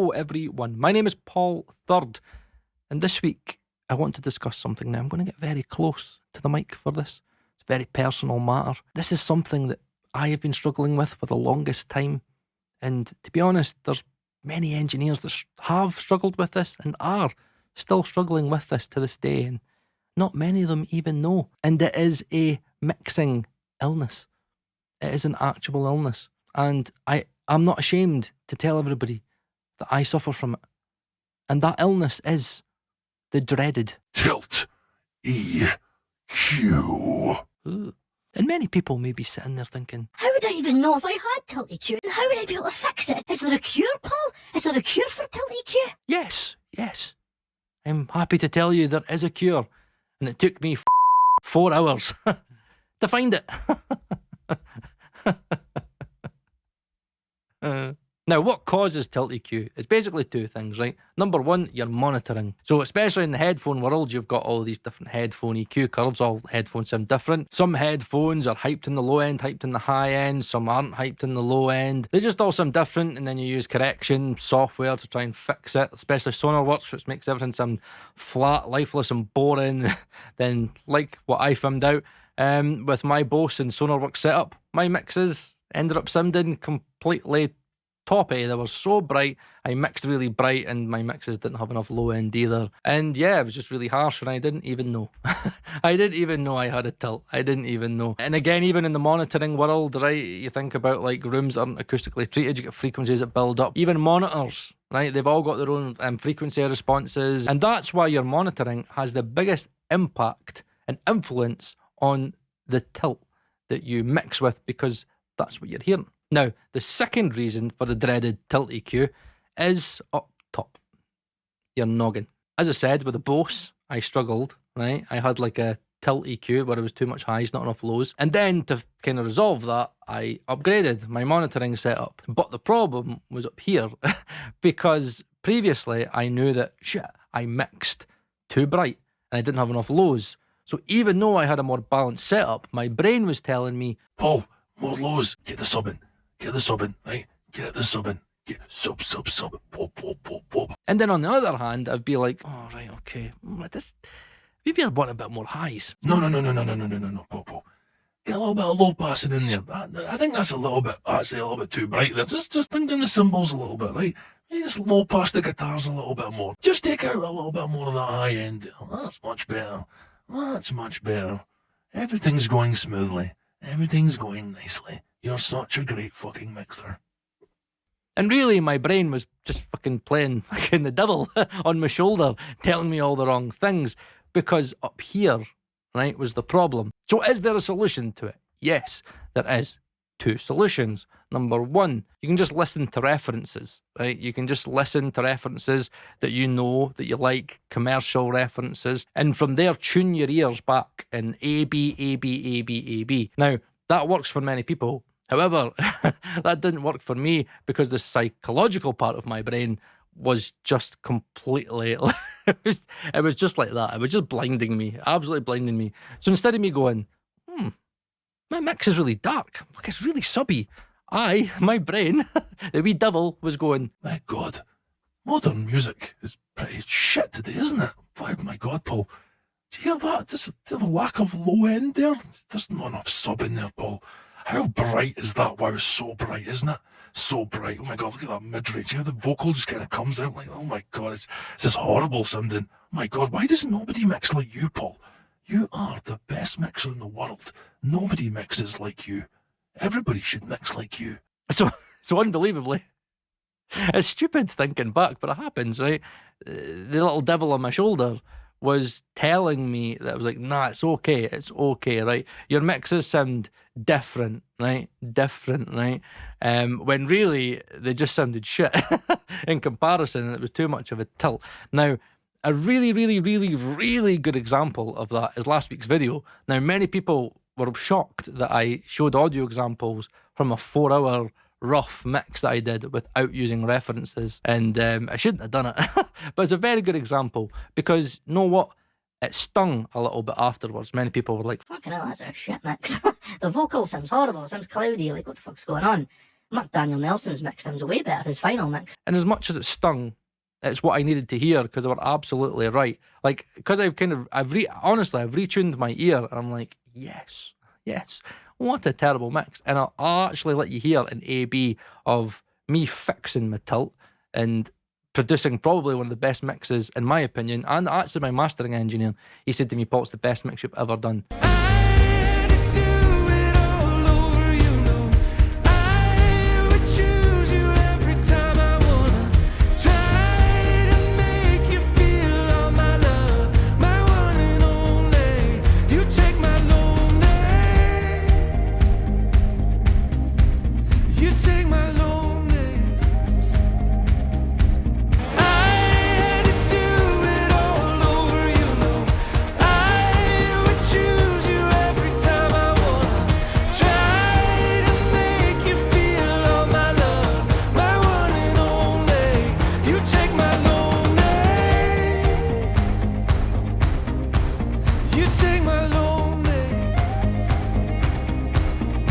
Hello everyone, my name is Paul Third, and this week I want to discuss something. Now I'm going to get very close to the mic for this. It's a very personal matter. This is something that I have been struggling with for the longest time, and to be honest, there's many engineers that have struggled with this and are still struggling with this to this day, and not many of them even know. And it is a mixing illness. It is an actual illness, and I'm not ashamed to tell everybody that I suffer from it. And that illness is the dreaded Tilt EQ. Ooh. And many people may be sitting there thinking, how would I even know if I had tilt EQ? And how would I be able to fix it? Is there a cure, Paul? Is there a cure for tilt EQ? yes. I'm happy to tell you there is a cure. And it took me 4 hours to find it. Now, what causes tilt EQ? It's basically two things, right? Number one, your monitoring. So especially in the headphone world, you've got all these different headphone EQ curves. All headphones sound different. Some headphones are hyped in the low end, hyped in the high end. Some aren't hyped in the low end. They just all sound different, and then you use correction software to try and fix it, especially SonarWorks, which makes everything sound flat, lifeless and boring. Then, like what I found out with my Bose and SonarWorks setup, my mixes ended up sounding completely toppy. They were so bright. I mixed really bright, and my mixes didn't have enough low end either. And yeah, it was just really harsh, and I didn't even know. I didn't even know I had a tilt. I didn't even know. And again, even in the monitoring world, right, you think about like rooms that aren't acoustically treated, you get frequencies that build up. Even monitors, right, they've all got their own frequency responses, and that's why your monitoring has the biggest impact and influence on the tilt that you mix with, because that's what you're hearing. Now, the second reason for the dreaded tilt EQ is up top, your noggin. As I said, with the Bose, I struggled, right? I had like a tilt EQ where it was too much highs, not enough lows. And then to kind of resolve that, I upgraded my monitoring setup. But the problem was up here because previously I knew that, I mixed too bright and I didn't have enough lows. So even though I had a more balanced setup, my brain was telling me, Paul, more lows. Get the sub in, right? Get the sub in. Get sub. Whoop. And then on the other hand, I'd be like, oh, right, okay. Maybe I'd want a bit more highs. No, Paul. Get a little bit of low passing in there. I think that's actually a little bit too bright there. Just bring down the cymbals a little bit, right? You just low pass the guitars a little bit more. Just take out a little bit more of that high end. That's much better. Everything's going smoothly. Everything's going nicely. You're such a great fucking mixer. And really, my brain was just fucking playing fucking the devil on my shoulder, telling me all the wrong things, because up here, right, was the problem. So is there a solution to it? Yes, there is. Two solutions. Number one, you can just listen to references, right? You can just listen to references that you know, that you like, commercial references, and from there tune your ears back in A, B, A, B, A, B, A, B. Now, that works for many people. However, that didn't work for me because the psychological part of my brain was just completely, it was just like that. It was just blinding me, absolutely blinding me. So instead of me going, my mix is really dark, like it's really subby, my brain, the wee devil was going, my God, modern music is pretty shit today, isn't it? Why, my God, Paul, do you hear that? There's a lack of low end there. There's not enough sub in there, Paul. How bright is that? Wow, it's so bright, isn't it? So bright. Oh my God, look at that mid-range. You know, the vocal just kind of comes out like, oh my God, it's this horrible sounding. Oh my God, why does nobody mix like you, Paul? You are the best mixer in the world. Nobody mixes like you. Everybody should mix like you. So unbelievably, it's stupid thinking back, but it happens, right? The little devil on my shoulder was telling me that I was like, nah, it's okay, right? Your mixes sound different, right? When really, they just sounded shit in comparison, and it was too much of a tilt. Now, a really, really, really, really good example of that is last week's video. Now, many people were shocked that I showed audio examples from a 4-hour rough mix that I did without using references, and I shouldn't have done it. But it's a very good example because, you know what? It stung a little bit afterwards. Many people were like, fucking hell, that's a shit mix. The vocal sounds horrible, it sounds cloudy, like what the fuck's going on? Mark Daniel Nelson's mix sounds way better, his final mix. And as much as it stung, it's what I needed to hear because they were absolutely right. Like, because honestly, I've retuned my ear and I'm like, yes, what a terrible mix. And I'll actually let you hear an A-B of me fixing my tilt and producing probably one of the best mixes, in my opinion, and actually my mastering engineer, he said to me, Paul, it's the best mix you've ever done.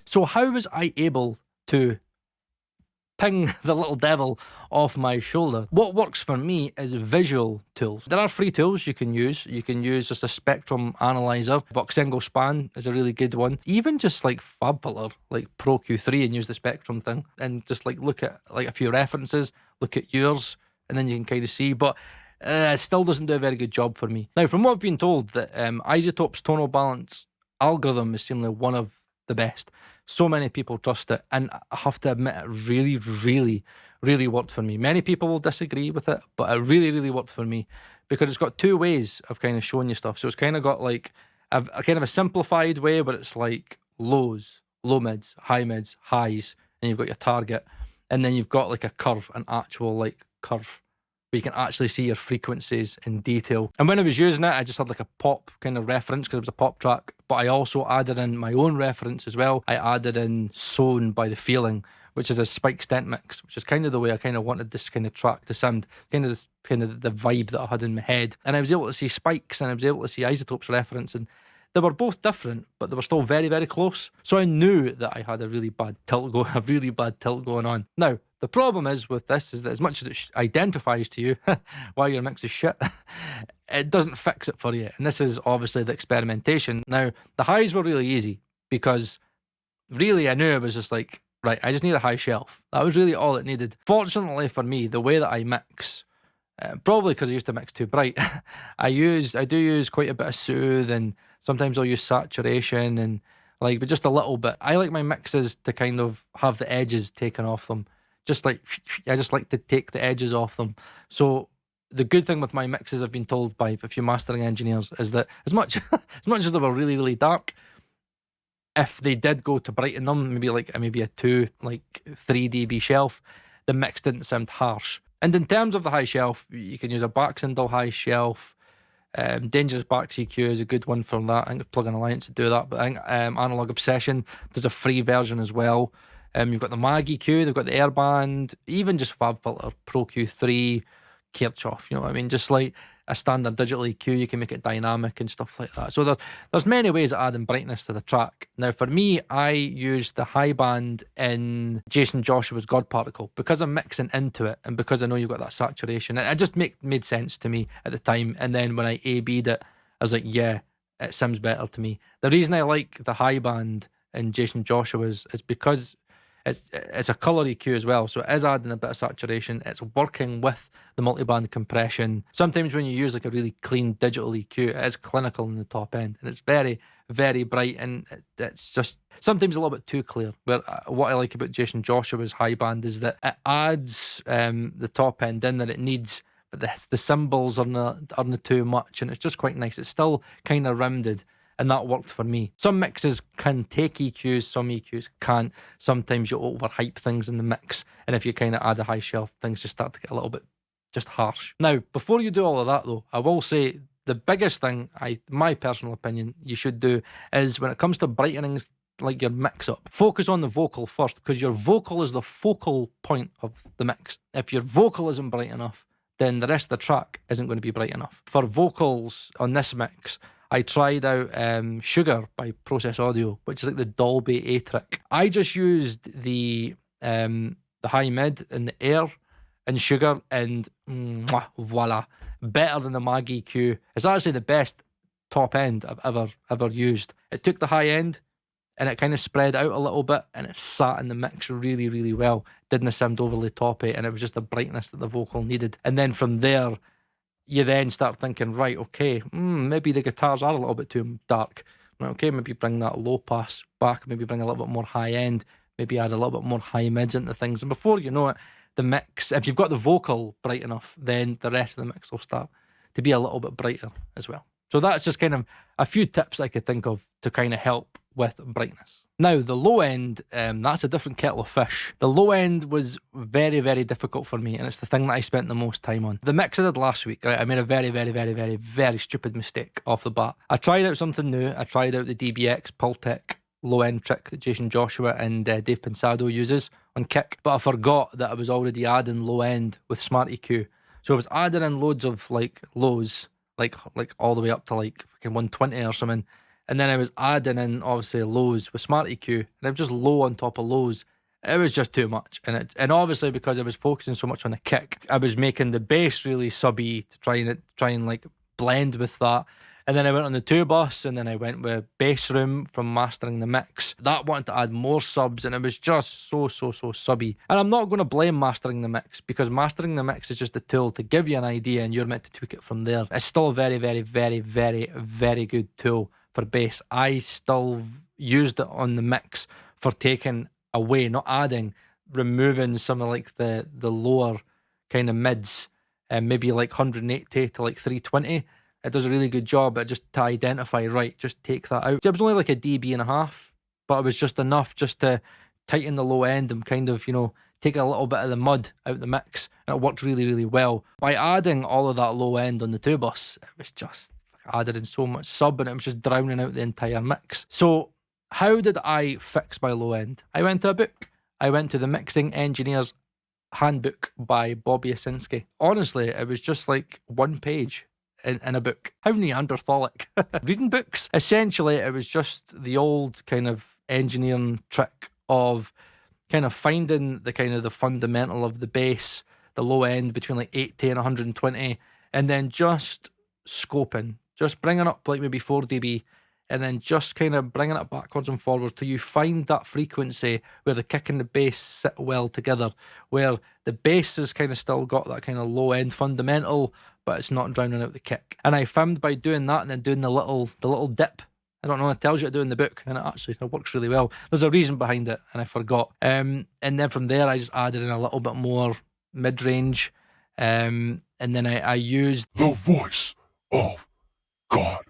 So how was I able to ping the little devil off my shoulder? What works for me is visual tools. There are free tools you can use. You can use just a spectrum analyzer. Voxengo Span is a really good one. Even just like FabFilter, like Pro Q3, and use the spectrum thing and just like look at like a few references, look at yours, and then you can kind of see. But it still doesn't do a very good job for me. Now, from what I've been told, that iZotope's tonal balance algorithm is seemingly one of the best. So many people trust it, and I have to admit it really, really, really worked for me. Many people will disagree with it, but it really, really worked for me because it's got two ways of kind of showing you stuff. So it's kind of got like a kind of a simplified way where it's like lows, low mids, highs, and you've got your target, and then you've got like a curve, an actual like curve, where you can actually see your frequencies in detail. And when I was using it, I just had like a pop kind of reference because it was a pop track, but I also added in my own reference as well. I added in Sewn by The Feeling, which is a spike stent mix, which is kind of the way I kind of wanted this kind of track to sound, kind of the vibe that I had in my head. And I was able to see spikes and I was able to see iZotope's reference, and they were both different, but they were still very, very close. So I knew that I had a really bad tilt going on. Now, the problem is with this is that as much as it identifies to you why your mix is shit, it doesn't fix it for you. And this is obviously the experimentation. Now, the highs were really easy because really I knew it was just like, right, I just need a high shelf. That was really all it needed. Fortunately for me, the way that I mix, probably because I used to mix too bright, I do use quite a bit of soothe, and sometimes I'll use saturation and like, but just a little bit. I like my mixes to kind of have the edges taken off them. I just like to take the edges off them. So the good thing with my mixes, I've been told by a few mastering engineers, is that as much as they were really, really dark, if they did go to brighten them, maybe a 3 dB shelf, the mix didn't sound harsh. And in terms of the high shelf, you can use a Baxendal high shelf. Dangerous Bax EQ is a good one for that. I think Plugin Alliance to do that, but I think Analog Obsession, there's a free version as well. You've got the Mag EQ, they've got the Airband, even just FabFilter, Pro Q3, Kirchhoff, you know what I mean? Just like a standard digital EQ, you can make it dynamic and stuff like that. So there's many ways of adding brightness to the track. Now for me, I used the high band in Jason Joshua's God Particle because I'm mixing into it and because I know you've got that saturation. It just made sense to me at the time. And then when I A-B'd it, I was like, yeah, it sounds better to me. The reason I like the high band in Jason Joshua's is because it's a colour EQ as well, so it is adding a bit of saturation. It's working with the multiband compression. Sometimes when you use like a really clean digital EQ, it is clinical in the top end, and it's very, very bright, and it's just sometimes a little bit too clear. But what I like about Jason Joshua's high band is that it adds the top end in that it needs, but the cymbals are not too much, and it's just quite nice. It's still kind of rounded. And that worked for me. Some mixes can take EQs, some EQs can't. Sometimes you overhype things in the mix, and if you kind of add a high shelf, things just start to get a little bit just harsh. Now, before you do all of that though, I will say the biggest thing, my personal opinion, you should do is when it comes to brightening like your mix up, focus on the vocal first, because your vocal is the focal point of the mix. If your vocal isn't bright enough, then the rest of the track isn't going to be bright enough. For vocals on this mix, I tried out Sugar by Process Audio, which is like the Dolby A-Trick. I just used the the high mid and the air and sugar, and voila, better than the Mag EQ. It's actually the best top end I've ever used. It took the high end and it kind of spread out a little bit, and it sat in the mix really, really well. Didn't sound overly toppy, and it was just the brightness that the vocal needed. And then from there, you then start thinking, right, okay, maybe the guitars are a little bit too dark. Right, okay, maybe bring that low pass back, maybe bring a little bit more high end, maybe add a little bit more high mids into things. And before you know it, the mix, if you've got the vocal bright enough, then the rest of the mix will start to be a little bit brighter as well. So that's just kind of a few tips I could think of to kind of help with brightness. Now, the low end, that's a different kettle of fish. The low end was very, very difficult for me, and it's the thing that I spent the most time on. The mix I did last week, right, I made a very, very, very, very, very stupid mistake off the bat. I tried out something new. I tried out the DBX Pultec low-end trick that Jason Joshua and Dave Pensado uses on kick, but I forgot that I was already adding low-end with Smart EQ. So I was adding in loads of like lows, like all the way up to like fucking 120 or something. And then I was adding in, obviously, lows with Smart EQ, and it was just low on top of lows. It was just too much. And obviously, because I was focusing so much on the kick, I was making the bass really subby to try and like blend with that. And then I went on the 2-bus, and then I went with Bass Room from Mastering the Mix. That wanted to add more subs, and it was just so subby. And I'm not going to blame Mastering the Mix, because Mastering the Mix is just a tool to give you an idea, and you're meant to tweak it from there. It's still a very, very, very, very, very good tool for bass. I still used it on the mix for taking away, not adding, removing some of like the lower kind of mids, and maybe like 180 to like 320. It does a really good job at just to identify, right, just take that out. It was only like a dB.5, but it was just enough just to tighten the low end and kind of, take a little bit of the mud out the mix. And it worked really, really well. By adding all of that low end on the 2-bus, it was just added in so much sub, and it was just drowning out the entire mix. So how did I fix my low end? I went to a book. I went to the Mixing Engineer's Handbook by Bobby Asinski. Honestly, it was just like one page in a book. How Neanderthalic. Reading books. Essentially, it was just the old kind of engineering trick of kind of finding the fundamental of the bass, the low end between like 80 and 120, and then just scoping, just bringing up like maybe 4 dB, and then just kind of bringing it backwards and forwards till you find that frequency where the kick and the bass sit well together, where the bass has kind of still got that kind of low end fundamental, but it's not drowning out the kick. And I found by doing that and then doing the little dip, I don't know, it tells you to do in the book, and it works really well. There's a reason behind it, and I forgot. And then from there, I just added in a little bit more mid-range, and then I used the voice of God.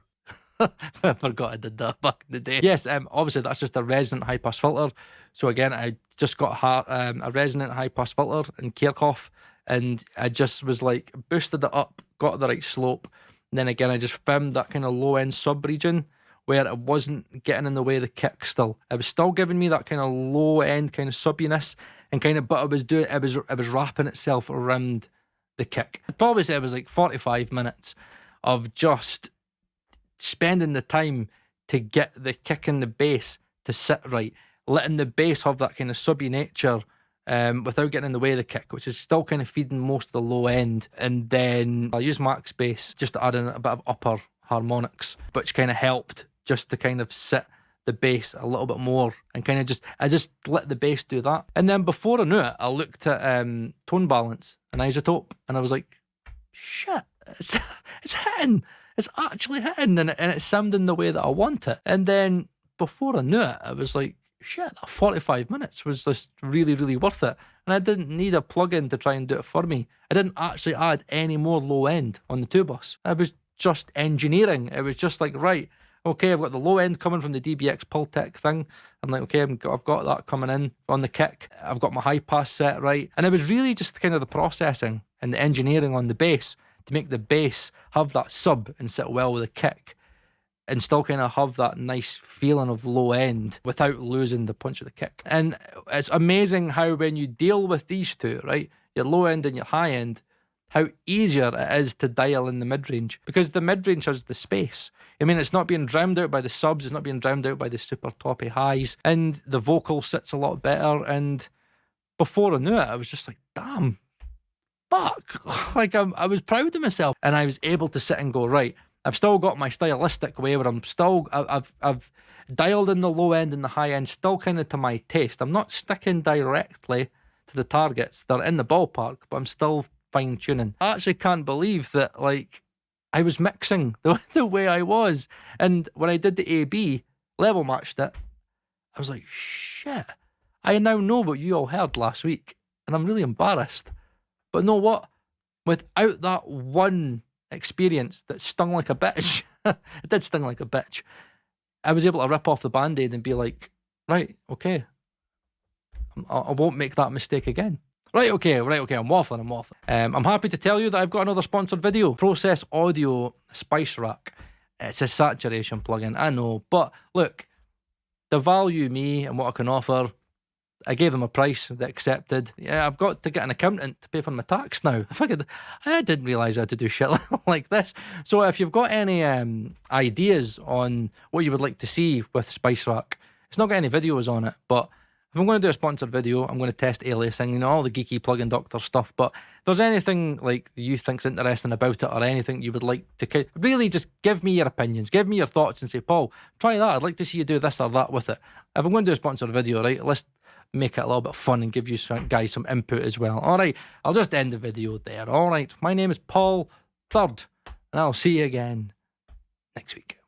I forgot I did that back in the day. Yes, obviously that's just a resonant high pass filter. So again, I just got a resonant high pass filter in Kirchhoff, and I just was like boosted it up, got the right slope. And then again, I just found that kind of low end sub region where it wasn't getting in the way of the kick still. It was still giving me that kind of low end kind of subbiness, and kind of, but it was wrapping itself around the kick. I'd probably say it was like 45 minutes of just spending the time to get the kick and the bass to sit right, letting the bass have that kind of subby nature without getting in the way of the kick, which is still kind of feeding most of the low end. And then I used Max Bass just to add in a bit of upper harmonics, which kind of helped just to kind of sit the bass a little bit more, and kind of I just let the bass do that. And then before I knew it, I looked at tone balance and isotope, and I was like, shit, it's hitting. It's actually hitting, and it's sounding the way that I want it. And then before I knew it, I was like, shit, that 45 minutes was just really, really worth it. And I didn't need a plugin to try and do it for me. I didn't actually add any more low end on the 2-bus. I was just engineering. It was just like, right, okay, I've got the low end coming from the DBX Pultec thing. I'm like, okay, I've got that coming in on the kick. I've got my high pass set right. And it was really just kind of the processing and the engineering on the bass to make the bass have that sub and sit well with a kick, and still kind of have that nice feeling of low end without losing the punch of the kick. And it's amazing how when you deal with these two, right, your low end and your high end, how easier it is to dial in the mid-range, because the mid-range has the space. I mean, it's not being drowned out by the subs, it's not being drowned out by the super toppy highs, and the vocal sits a lot better, and before I knew it, I was just like, damn, fuck. Like, I was proud of myself. And I was able to sit and go, right, I've still got my stylistic way where I've dialed in the low end and the high end still kind of to my taste. I'm not sticking directly to the targets. They're in the ballpark, but I'm still fine tuning. I actually can't believe that, like, I was mixing the way I was. And when I did the AB, level matched it, I was like, shit, I now know what you all heard last week. And I'm really embarrassed. But know what? Without that one experience that stung like a bitch, it did sting like a bitch, I was able to rip off the Band-Aid and be like, right, okay, I won't make that mistake again. Right, okay, I'm waffling. I'm happy to tell you that I've got another sponsored video. Process Audio Spice Rack. It's a saturation plugin, I know, but look, they value me and what I can offer. I gave them a price, they accepted. Yeah, I've got to get an accountant to pay for my tax now. I didn't realise I had to do shit like this. So if you've got any ideas on what you would like to see with Spice Rack, it's not got any videos on it, but if I'm going to do a sponsored video, I'm going to test aliasing, all the geeky plugin doctor stuff. But if there's anything like you think's interesting about it or anything you would like to really just give me your opinions, give me your thoughts and say, Paul, try that. I'd like to see you do this or that with it. If I'm going to do a sponsored video, right, let's make it a little bit fun and give you guys some input as well. All right, I'll just end the video there. All right, my name is Paul Third, and I'll see you again next week.